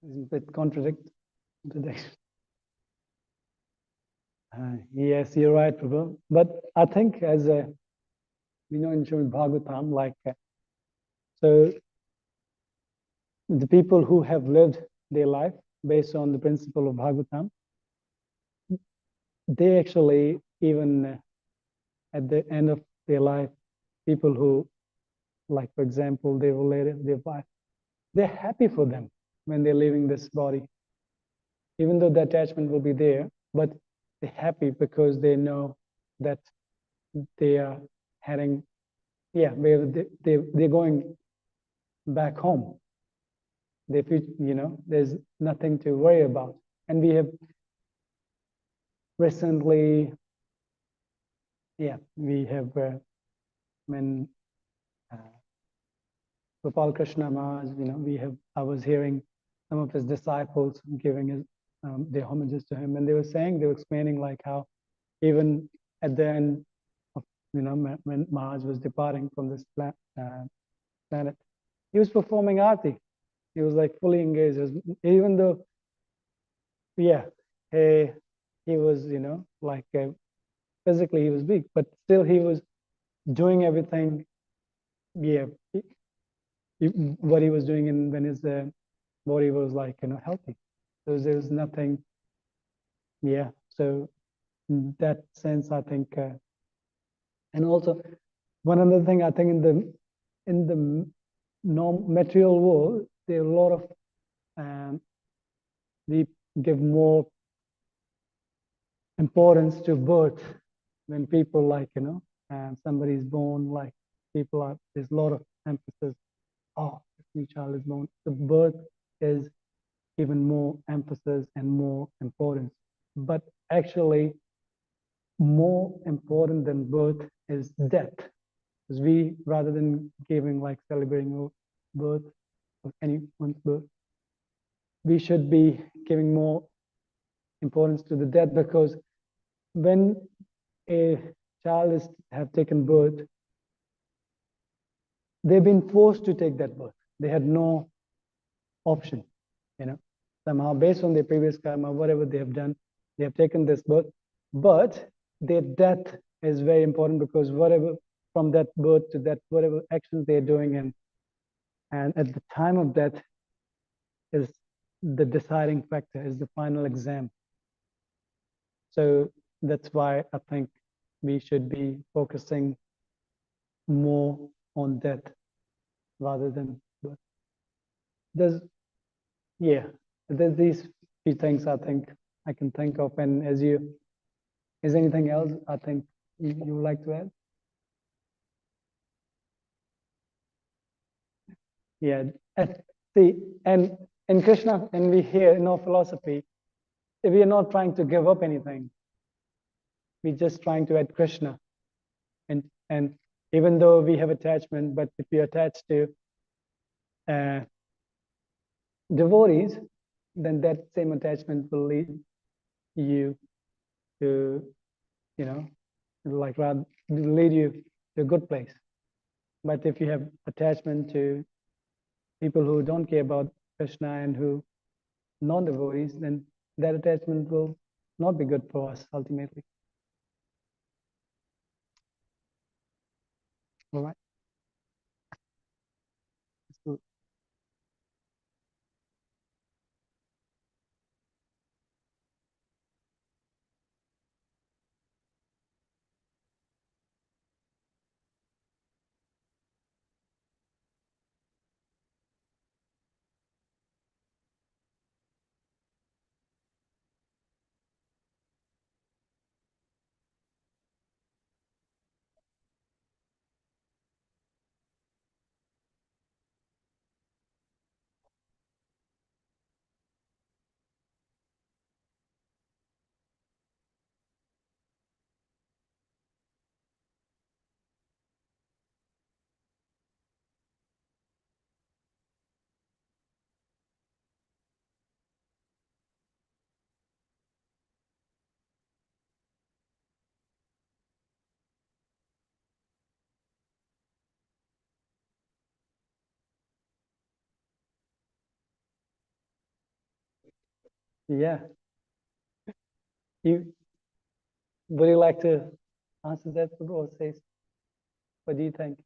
S1: Isn't it contradiction? Yes, you're right, Prabhu. But I think as we know in Srimad Bhagavatam, like so the people who have lived their life based on the principle of Bhagavatam, they actually even at the end of their life, people who, like for example, they related their wife, they're happy for them when they're leaving this body, even though the attachment will be there, but they're happy because they know that they are heading, yeah, they're going back home. They feel, there's nothing to worry about. And we have recently, yeah, we have when uh, Gopal Krishna Maharaj, I was hearing some of his disciples giving their homages to him, and they were explaining like how even at the end of, when Maharaj was departing from this planet, he was performing arti. He was like fully engaged, even though, yeah, he was, like physically he was weak, but still he was doing everything, yeah, what he was doing in when his body was like, healthy. So there's nothing, yeah. So in that sense, I think, and also one other thing, I think in the material world, there are a lot of we give more importance to birth when people like somebody's born, like people are, there's a lot of emphasis, oh, this new child is born, the birth is even more emphasis and more importance. But actually more important than birth is death, because we, rather than giving like celebrating birth of anyone's birth, we should be giving more importance to the death, because when a child is have taken birth, they've been forced to take that birth. They had no option, somehow based on their previous karma, whatever they have done, they have taken this birth. But their death is very important, because whatever from that birth to that, whatever actions they're doing, and at the time of death is the deciding factor, is the final exam. So that's why I think we should be focusing more on death rather than birth. There's, yeah, there's these few things I think I can think of. And is anything else I think you would like to add? Yeah, see, and in Krishna, and we hear in our philosophy, we are not trying to give up anything. We're just trying to add Krishna. And even though we have attachment, but if we attach to uh, devotees, then that same attachment will lead you to, like rather lead you to a good place. But if you have attachment to people who don't care about Krishna and who non-devotees, then that attachment will not be good for us ultimately. All right. So, Yeah. You would you like to answer that or say what do you think?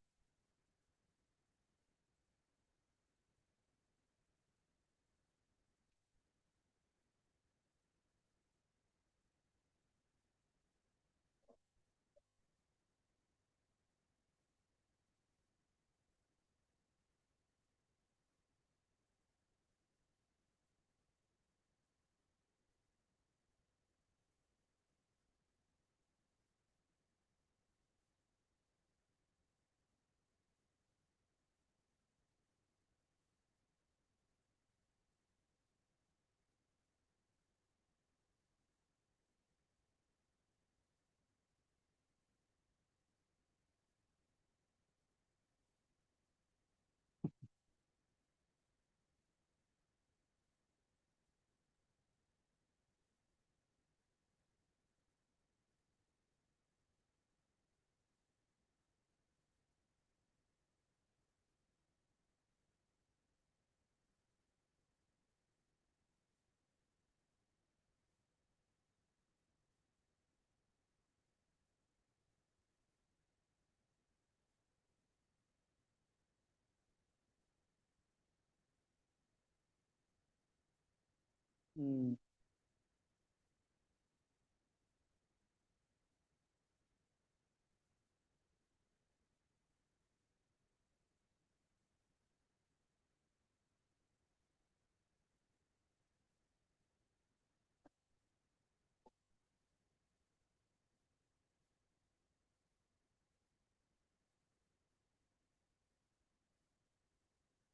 S1: Mm,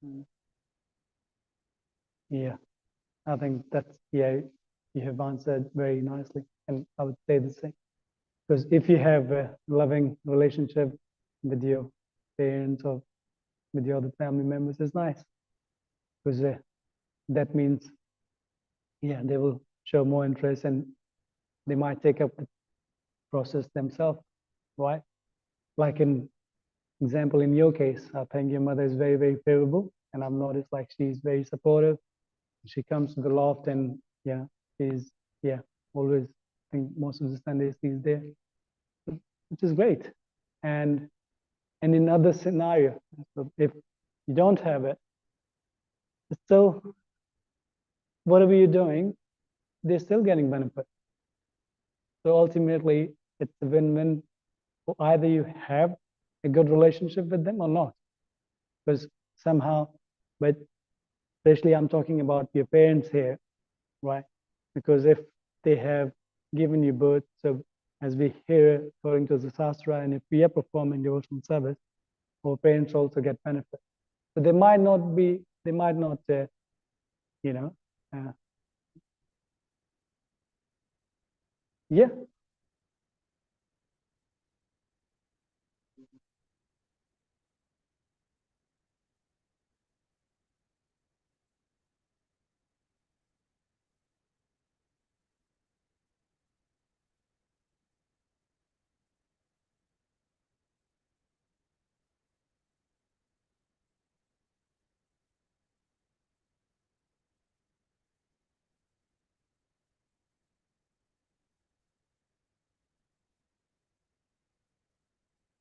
S1: mm. Yeah, I think that's yeah, you have answered very nicely, and I would say the same. Because if you have a loving relationship with your parents or with your other family members, it's nice because that means yeah, they will show more interest and they might take up the process themselves, right? Like in example, in your case, I think your mother is very, very favorable, and I've noticed like she's very supportive. She comes to the loft, and yeah, she's yeah always. I think most of the Sundays she's there, which is great. And in other scenario, so if you don't have it, still whatever you're doing, they're still getting benefit. So ultimately, it's a win-win. Either you have a good relationship with them or not, because somehow, but especially I'm talking about your parents here, right? Because if they have given you birth, so as we hear according to the Shastra, and if we are performing devotional service, our parents also get benefit. So they might not, you know, uh, yeah,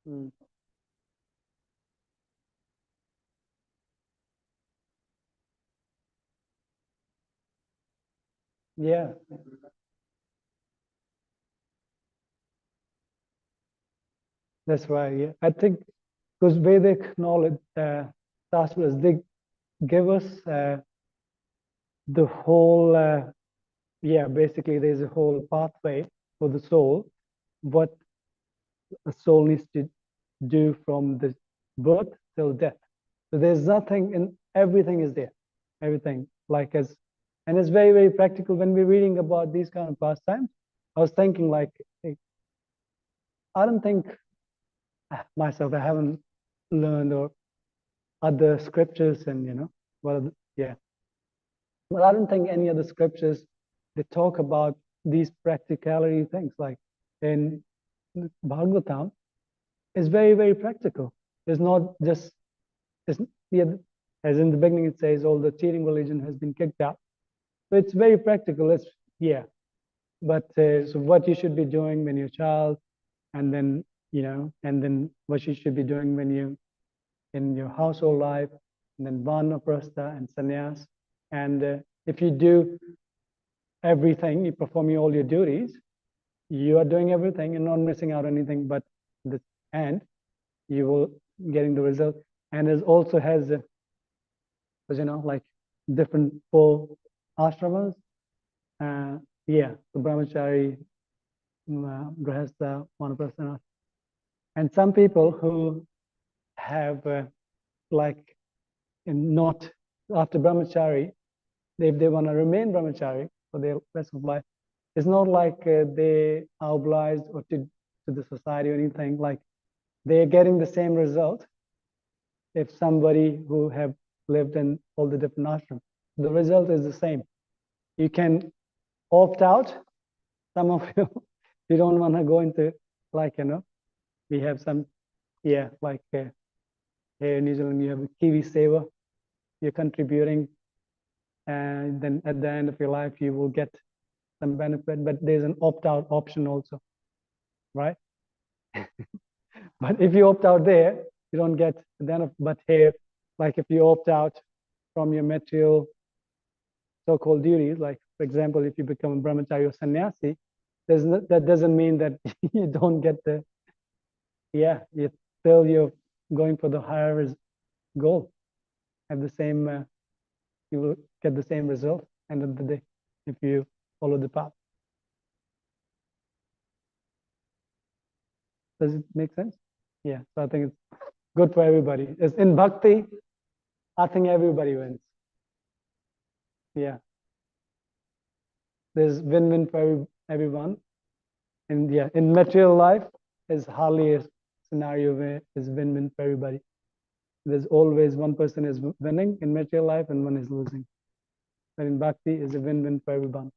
S1: mm, yeah, that's right. Yeah, I think because Vedic knowledge, Shastras, they give us the whole, yeah, basically there's a whole pathway for the soul, what a soul needs to do from the birth till death. So there's nothing, and everything is there, everything like as, and it's very, very practical when we're reading about these kind of pastimes. I was thinking like, hey, I don't think myself, I haven't learned or other scriptures and well, yeah, well, I don't think any other scriptures they talk about these practicality things like in Bhagavatam is very, very practical. It's not just, it's, yeah, as in the beginning it says all the cheating religion has been kicked out. So it's very practical. It's yeah. But so what you should be doing when you're a child, and then and then what you should be doing when you in your household life, and then vanaprastha and sannyas. And if you do everything, you perform all your duties, you are doing everything and not missing out anything. But the end, you will getting the result. And it also has, like different four ashramas. Yeah, the brahmachari, grahastha, vanaprastha, and some people who have like not after brahmachari, if they want to remain brahmachari for their rest of life, it's not like they are obliged or to the society or anything. Like they're getting the same result if somebody who have lived in all the different ashrams. The result is the same. You can opt out. Some of you, you don't want to go into like we have some like here in New Zealand you have a Kiwi Saver. You're contributing, and then at the end of your life you will get some benefit. But there's an opt-out option also, right? But if you opt out there, you don't get the benefit. But here, like if you opt out from your material so-called duties, like for example, if you become a brahmachari or sannyasi, that doesn't mean that you don't get the you still you're going for the higher goal. Have the same you will get the same result end of the day if you follow the path. Does it make sense? Yeah. So I think it's good for everybody. It's in bhakti, I think everybody wins. Yeah. There's win-win for everyone. And yeah, in material life, there's hardly a scenario where it's win-win for everybody. There's always one person is winning in material life and one is losing. But in bhakti, is a win-win for everyone.